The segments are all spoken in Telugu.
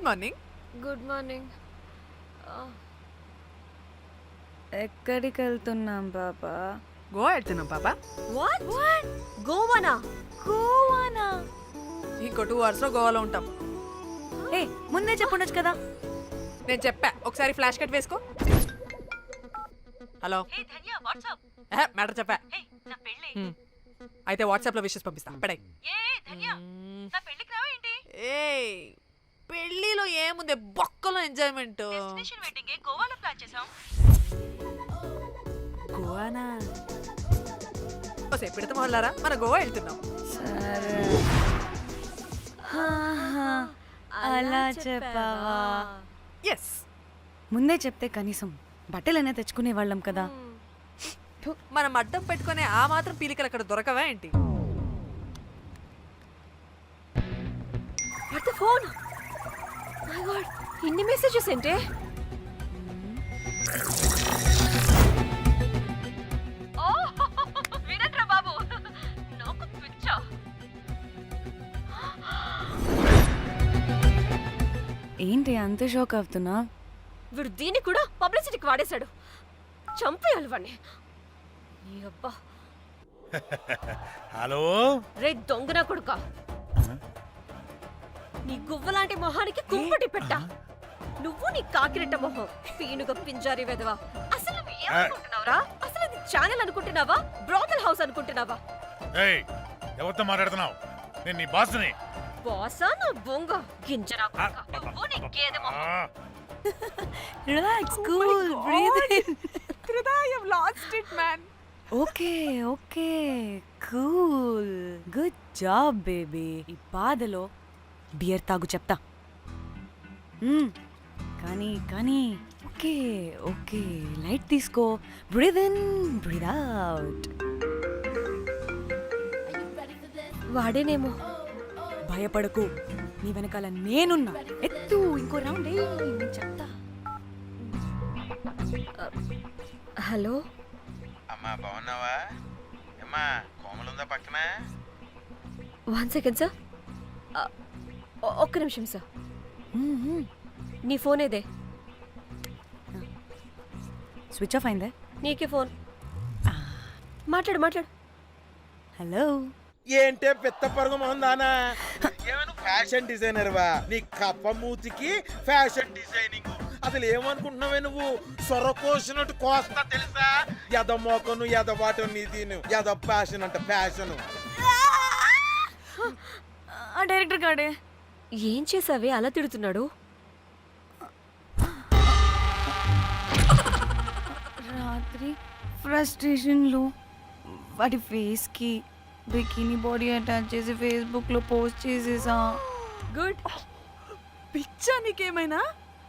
మార్నింగ్. Good morning. ఎక్కడికి వెళ్తున్నాం పాపా? గోవా వెళ్తున్నాం పాప. వాట్ గోవానా? గోవానా? ఇంకో 2 hours లో గోవాలో ఉంటాం. ఏ ముందే చెప్పుండొచ్చు కదా. నేను చెప్పా, ఒకసారి ఫ్లాష్ కట్ వేసుకో. హలో మ్యాటర్ చెప్పా. అయితే వాట్సాప్ లో విషెస్ పంపిస్తా. పడాయి. ఏ పెళ్లిలో ఏముంది, బొక్కలో ఎంజాయ్మెంట్. గోవానా? పెడతా మొదలారా, మన గోవా వెళ్తున్నాం. సరే అలా చెప్పావా? ఎస్, ముందే చెప్తే కనీసం బట్టలైనా తెచ్చుకునే వాళ్ళం కదా. మనం అడ్డం పెట్టుకునే ఆ మాత్రం పీలికలు అక్కడ దొరకవా ఏంటి? What the phone? My God, ఇన్ని మెసేజెస్ ఏంటే? ఓ వీరేంద్ర బాబు, నాకు పిచ్చ. ఏంటి అంత షాక్ అవుతున్నా? వీడు దీన్ని కూడా పబ్లిసిటీకి వాడేశాడు. చంపేయాలి వాడిని. నీ అబ్బా. హలో రే దొంగన కొడుక, నీ గువ్వలాంటి మొహానికి కుంపటి పెట్ట. నువ్వు నీ కాకిరెట్ట మొహం, పీనుగ పింజారి వెదవా. అసలు నువ్వు ఏమనుకుంటున్నావురా? అసలు ఇది ఛానల్ అనుకుంటున్నావా, బ్రోకల్ హౌస్ అనుకుంటున్నావా? ఏయ్, ఎవరితో మాట్లాడుతున్నావు? నేను నీ బాస్ని. బాసా నా బొంగ గింజరా కొడుక, నువ్వు నీ గేదె మొహం. Relax, cool, breathe in. I have lost it, man. Okay okay, cool, good job baby. ఈ బాధలో బియర్ తాగు చెప్తా. కానీ కానీ ఓకే ఓకే, లైట్ తీసుకో. Breathe in, breathe out. వాడేనేమో. భయపడకు, నీ వెనకాల నేనున్నా. ఎత్తు, ఇంకో రౌండ్ నేను చెప్తా. హలో అమ్మా, బాగున్నావా? అమ్మా, కోమలుందా పక్కన? 1 second సార్. ఒక్క నిమిషం సార్. నీ ఫోన్ ఏదే? స్విచ్ ఆఫ్ అయిందే. నీకే ఫోన్. మాట్లాడు మాట్లాడు. హలో. ఏంటే పెద్ద పరుగు మొహందానా? ఏమైనా ఫ్యాషన్ డిజైనర్ వా? నీ కప్ప మూతికి ఫ్యాషన్ డిజైనింగ్. అసలు ఏమనుకుంటున్నావే నువ్వు? సొర కోసినట్టు కోస్తా తెలుసా? ఎద మోకను ఎద వాటను నీ దీని ఎద ఫ్యాషన్ అంట ఫ్యాషన్. డైరెక్టర్ గాడే ఏం చేసావే అలా తిడుతున్నాడు? రాత్రి ఫ్రస్ట్రేషన్లో వాడి ఫేస్కి బికినీ బాడీ అటాచ్ చేసి ఫేస్బుక్లో పోస్ట్ చేసేసా. గుడ్. పిచ్చా నీకేమైనా?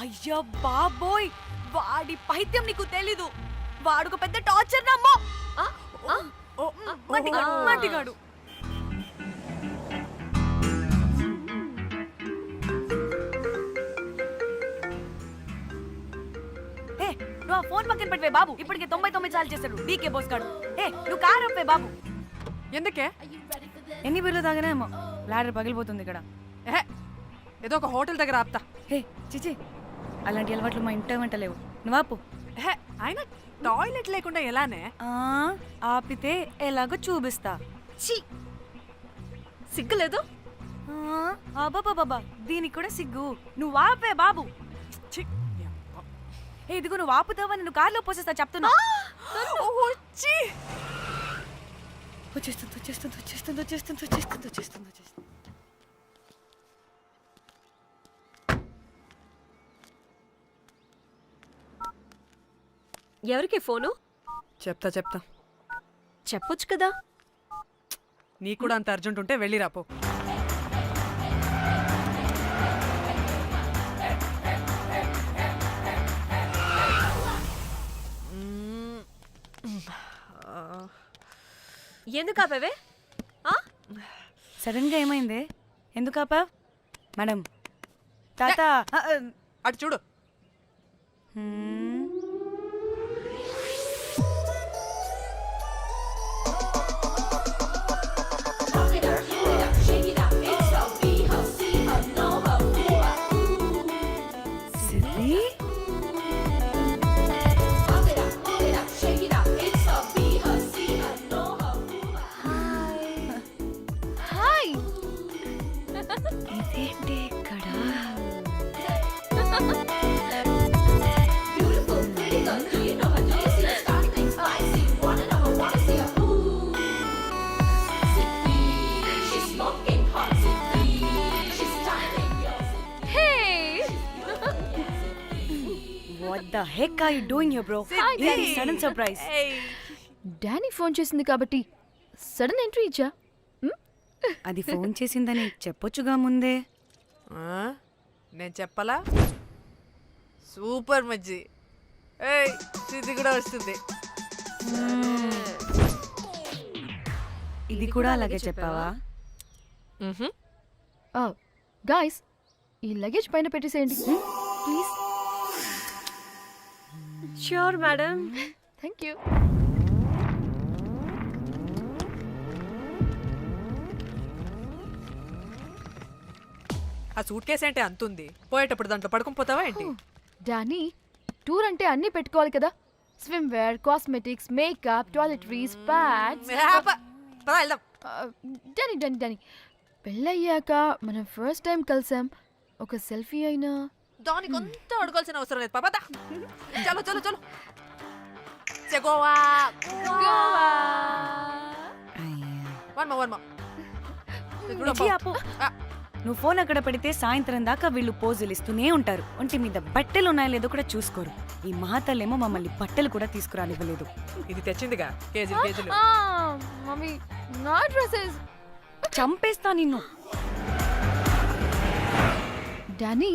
అయ్యా బాబోయ్, వాడి పైత్యం నీకు తెలీదు. వాడుకు పెద్ద టార్చర్ నమ్మో. మట్టిగాడు. నువ్వు ఆ ఫోన్ పక్కన పెట్టవే బాబు. ఇప్పటికే 99 సార్లు చేశాడు డీకే బోస్ గాడు. నువ్వు కారు అప్పే బాబు. ఎందుకే? ఎన్ని బిర్లు తాగినామో లాడర్ పగిలిపోతుంది ఇక్కడ. ఏదో ఒక హోటల్ దగ్గర ఆపుతా. చిచి, అలాంటి అలవాట్లు మా ఇంట వెంట లేవు. నువ్వు ఆపు. ఆయన టాయిలెట్ లేకుండా ఎలానే? ఆపితే ఎలాగో చూపిస్తా. ఛీ, సిగ్గులేదు? బాబా, దీనికి కూడా సిగ్గు. నువ్వు ఆపే బాబు. ఇదిగో నువ్వు ఆపుతావని నువ్వు కార్లో పోసేస్తా చెప్తున్నా. వచ్చేస్తుంది. ఎవరికి ఫోను? చెప్తా చెప్పొచ్చు కదా. నీ కూడా అంత అర్జెంట్ ఉంటే వెళ్ళి రాపో. ఎందుకు ఆపేవే? సడన్ గా ఏమైంది? ఎందుకు ఆపా? మేడం, తాత అటు చూడు. The heck are you doing here bro? ఇది సడన్ సర్ప్రైజ్. డానీ ఫోన్ చేసింది కాబట్టి సడన్ ఎంట్రీ ఇచ్చా. అది ఫోన్ చేసిందని చెప్పొచ్చుగా ముందే. నేను చెప్పలా? సూపర్ మజ్జి. ఏయ్ ఇది కూడా వస్తుంది. ఇది కూడా అలాగే చెప్పావా? గాయ్స్ ఈ లగేజ్ పైన పెట్టేసేయండి please. Sure madam. Thank you. ఆ సూట్ కేసు అంటే అంతుంది, పోయేటప్పుడు దాంట్లో పడుకుని పోతావా ఏంటి? డానీ టూర్ అంటే అన్నీ పెట్టుకోవాలి కదా. Swimwear, cosmetics, makeup, toiletries, pads. పద వెళ్దాం. డానీ డానీ డానీ పెళ్ళయ్యాక మనం ఫస్ట్ టైం కలిసాం. ఒక సెల్ఫీ అయినా. దానికి అంతా అడగాల్సిన అవసరం లేదు. పాపా చలో చలో చలో. గోవా వర్మ ఇచ్చి ఆపు. నువ్వు ఫోన్ అక్కడ పెడితే సాయంత్రం దాకా వీళ్ళు పోజులు ఇస్తూనే ఉంటారు. ఒంటి మీద బట్టలు ఉన్నాయో లేదో కూడా చూసుకోరు. ఈ మహాతల్లేమో మమ్మల్ని బట్టలు కూడా తీసుకురానివ్వలేదు. ఇది తెచ్చిందిగా కేజీలు కేజీలు. మమ్మీ నా డ్రెస్సెస్. చంపేస్తా నిన్ను. డానీ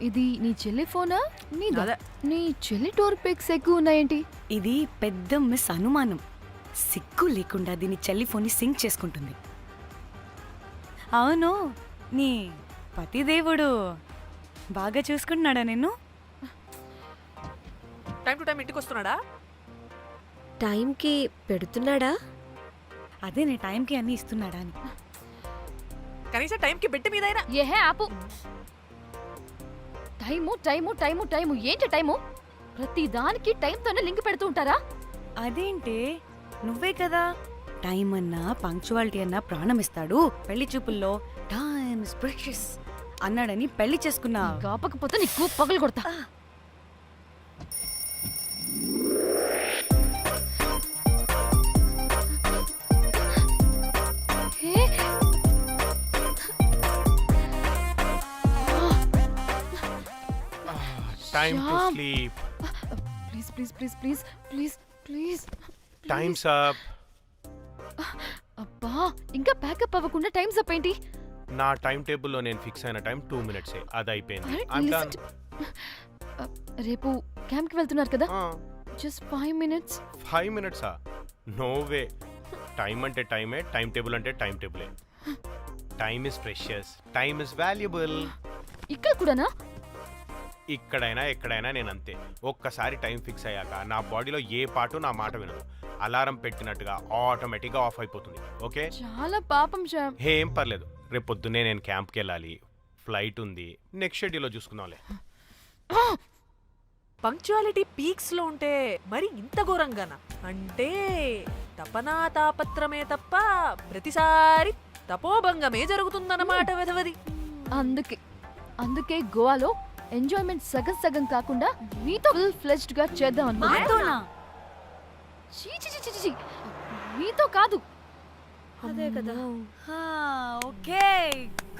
ఇది నీ చెల్లి ఫోనా నీదా? అదే. నీ చెల్లి టూర్ పిక్స్ ఎక్కువ ఉన్నాయేంటి? ఇది పెద్ద మిస్ అనుమానం. సిగ్గు లేకుండా దీని చెల్లి ఫోన్ని సింక్ చేసుకుంటుంది. అవును, నీ పతిదేవుడు బాగా చూసుకుంటున్నాడా నిన్ను? టైం టు టైం ఇంటికి వస్తున్నాడా? టైంకి పెడుతున్నాడా? అదే నీ టైంకి అన్ని ఇస్తున్నాడా అని. కనీసం టైంకి బిడ్డ మీదైనా. ఏహే ఆపు. టైము టైము టైము టైము ఏంటి టైము? ప్రతి దానికి టైంతోనే లింక్ పెడుతూ ఉంటారా? అదేంటే నువ్వే కదా టైం అన్నా పంక్చువాలిటీ అన్నా ప్రాణం ఇస్తాడు, పెళ్లి చూపుల్లో టైమ్ ఇస్ ప్రెషియస్ అన్నాడని పెళ్లి చేసుకున్నా. కాపకపోతే నీకు పగలు కొడతా. Time to Shyam. sleep. Please please please please please please. Time's up. అబ్బా ఇంకా ప్యాకప్ అవ్వకుండా టైం అప్ ఏంటి? నా టైం టేబుల్లో నేను ఫిక్స్ అయిన టైం 2 minutes. అది అయిపోయింది. Alright, I'm listen done. రేపు క్యాంప్కి వెళ్తున్నారు కదా? Just 5 minutes. 5 minutes? No way. Time అంటే టైమే, టైం టేబుల్ అంటే టైం టేబులే. Time is precious, time is valuable. ఇక్కడ కూడానా? ఇక్కడైనా ఎక్కడైనా నేను అంతే. ఒక్కసారి టైం ఫిక్స్ అయ్యాక నా బాడీలో ఏ పాటు నా మాట వినదు. అలారం పెట్టినట్టుగా ఆటోమేటిక్గా ఆఫ్ అయిపోతుంది. ఓకే, చాలా పాపం శ్యామ్. ఏం పర్లేదు. రేపు పొద్దున్నే నేను క్యాంప్కి వెళ్ళాలి, ఫ్లైట్ ఉంది. నెక్స్ట్ షెడ్యూల్లో చూసుకుందాంలే. పంక్చువాలిటీ పీక్స్ లో ఉంటే మరి ఇంత ఘోరంగానా? అంటే తపనా తాపత్రమే తప్ప ప్రతిసారి తపోభంగమే జరుగుతుందన్నమాట వెధవది. అందుకే గోవాలో ఎంజాయ్మెంట్ సగం సగం కాకుండా మీతో ఫుల్ ఫ్లెజ్డ్ గా చేద్దాం అనుకున్నా. చీ చీ చీ చీ చీ. మీతో కాదు. అదే కదా. ఓకే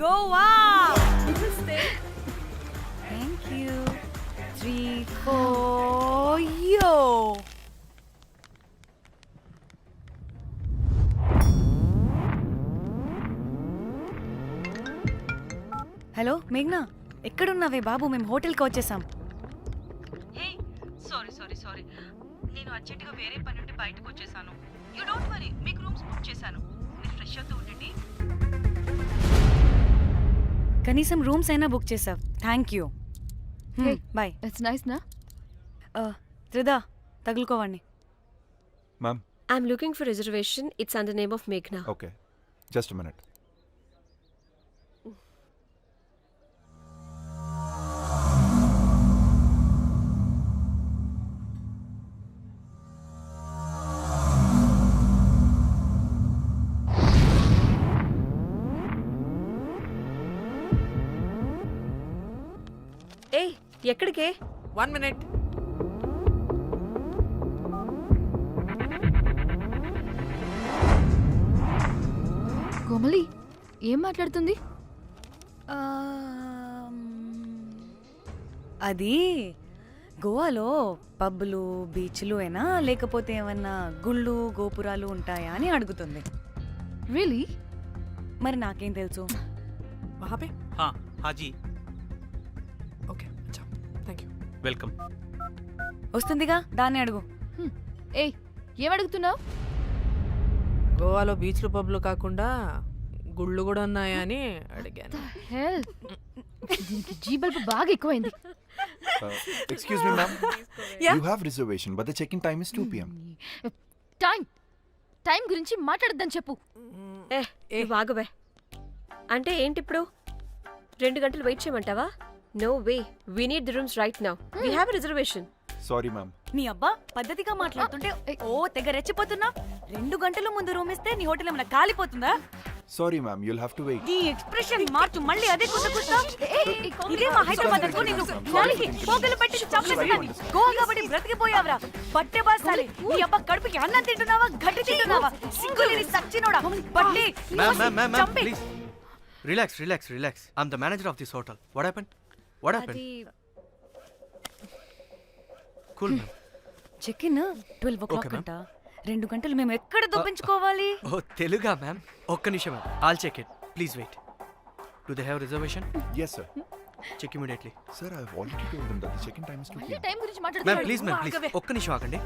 గోవా. Thank you. 3 4 యో. హలో మేఘ్నా, ఎక్కడున్నావే బాబు? మేము హోటల్కి వచ్చేసాం. సారీ నేను అర్జెంటుగా వేరే పని నుండి బయటకు వచ్చేసాను. యూ డోంట్ వరీ, మీకు రూమ్స్ బుక్ చేశాను. మీరు ఫ్రెష్ అవుతూ ఉండండి. కనీసం రూమ్స్ అయినా బుక్ చేసావు. Thank you. Hey. Bye. It's nice నా? త్రిదా తగులుకోవండి. Ma'am, I'm looking for reservation. It's under name of Meghna. okay. Just a minute. ఏయ్ ఎక్కడికే? 1 minute. కోమలి ఏం మాట్లాడుతుంది? అది గోవాలో పబ్బులు బీచ్లు అయినా లేకపోతే ఏమన్నా గుళ్ళు గోపురాలు ఉంటాయా అని అడుగుతుంది. రియలీ? మరి నాకేం తెలుసు? वहाँ पे हाँ हाँ जी ओके अच्छा थैंक यू वेलकम. వస్తుందిగా, దాన్ని అడుగు. ఏయ్, ఏం అడుగుతున్నావు? గోవాలో బీచ్లు పబ్లు కాకుండా గుళ్ళు కూడా ఉన్నాయా అని అడిగాను. హెల్, దీనికి జీ బల్బ్ బాగా ఎక్కువైంది. Excuse me, ma'am. Yeah? You have reservation, but the check-in time is 2 p.m. Time గురించి మాట్లాడద్దని చెప్పు. నువ్వు ఆగువే. అంటే ఏంటి ఇప్పుడు 2 గంటలు వెయిట్ చేయమంటావా? No way, we need the rooms right now. We have reservation. Sorry, ma'am. నీ అబ్బా పద్ధతిగా మాట్లాడుతుంటే ఓ తెగ రెచ్చిపోతున్నా. 2 గంటల ముందు రూమ్ ఇస్తే నీ హోటల్ ఏమైనా కాలిపోతుందా? Sorry, ma'am. You'll have to wait. నీ ఎక్స్ప్రెషన్ మార్చు, మళ్ళీ అదే కుసకుస్తా. ఇదే మా హైదరాబాద్ అనుకో, నిన్ను నాలికి పోగలు పెట్టి చంపేసేదాన్ని. గోవా కాబట్టి బ్రతికిపోయావరా బట్టే బాసాలి. నీ అబ్బా కడుపుకి అన్నం తింటున్నావా, గడ్డి తింటున్నావా? సింగులేని సచ్చినోడా బట్టే. Ma'am, Jumping. please. Relax. I'm the manager of this hotel. What happened? అది Cool, ma'am. Check in 12 o'clock Okay, ma'am. అంట. 2 గంటలు మేము ఎక్కడ దొప్పించుకోవాలి? Oh, Teluga, ma'am. ఒక్క నిమిషం, ma'am. I'll check it. Please wait. Do they have reservation? Yes, sir. Check immediately. Sir, I've already told them that the check-in time is 2 మళ్ళీ p.m. టైం గురించి మ్యామ్ మాట్లాడుతున్నాడు. ప్లీజ్ ఒక్క నిమిషం ఆగండి,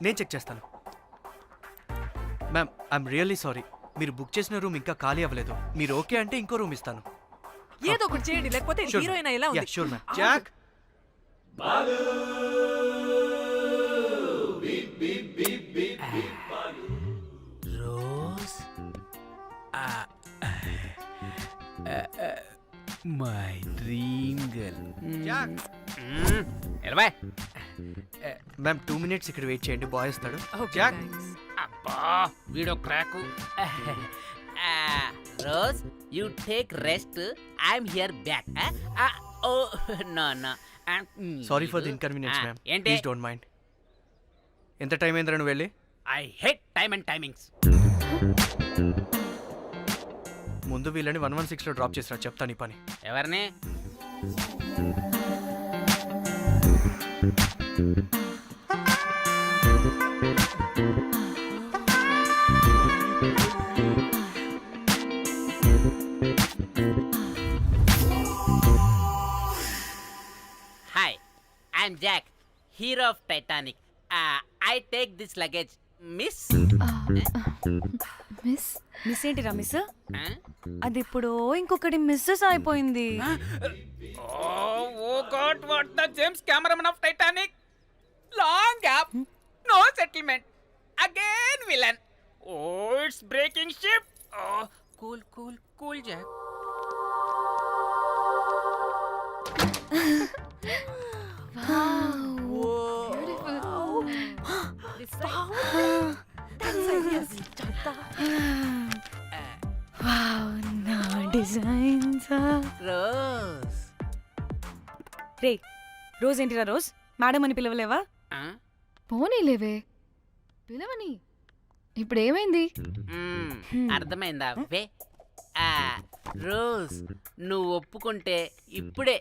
నేను చెక్ చేస్తాను. మ్యామ్ ఐఎమ్ రియల్లీ సారీ, మీరు బుక్ చేసిన రూమ్ ఇంకా ఖాళీ అవ్వలేదు. మీరు ఓకే అంటే ఇంకో రూమ్ ఇస్తాను. ఏదో ఒకటి చేయండి, లేకపోతే హీరోయిన్ ఎలా ఉంది? Sure ma'am. Jack, Rose my dream girl. Jack. ఎలవా మ్యామ్ 2 minutes ఇక్కడ వెయిట్ చేయండి, బాయ్ వస్తాడు. Okay, Jack. thanks. అబ్బా వీడో క్రాకు. Rose you take rest, I'm here back. Oh no no sorry for the inconvenience ma'am, ఏంటి? Please don't mind. ఎంత టైం అయిందిరా నువ్వు వెళ్ళి? I hate time and timings. ముందు వీళ్ళని 116లో డ్రాప్ చేసినా చెప్తాను ఈ పని. ఎవరిని? Hi, I'm Jack, hero of Titanic. I take this luggage miss. Miss miss ఏంటిరా మిస్? అది ఇప్పుడు ఇంకొకటి మిస్సెస్ అయిపోయింది. Oh God, what the James cameraman of Titanic. Long gap, no settlement, again villain. Oh it's breaking ship. Cool cool cool Jack. Wow, నా డిజైన్స్. రోజ్ రే, రోజ్ ఏంటిరా రోజ్? మేడం అని పిలవలేవా? పోనీలేవే, పిలవని. ఇప్పుడు ఏమైంది? అర్థమైందా? వే రోజ్, నువ్వు ఒప్పుకుంటే ఇప్పుడే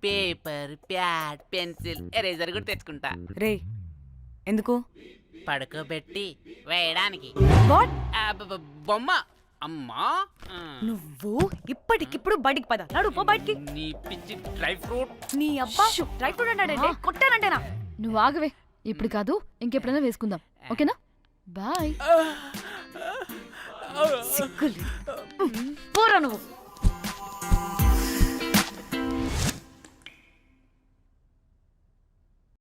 పేపర్, ప్యాడ్, పెన్సిల్, ఎరేజర్ కూడా తెచ్చుకుంటా. రే, ఎందుకు? పడుకోబెట్టి వేయడానికి. వాట్? బొమ్మ. అమ్మా, నువ్వు ఇప్పటికిప్పుడు బయటికి పద. నడు పో బయటికి. నీ పిచ్చి డ్రై ఫ్రూట్. నీ అబ్బా డ్రై ఫ్రూట్ అన్నాడంటే కొట్టానంటేనా? నువ్వు ఆగవే, ఇప్పుడు కాదు ఇంకెప్పుడైనా వేసుకుందాం, ఓకేనా? బాయ్. సిగ్గులు పోరా నువ్వు.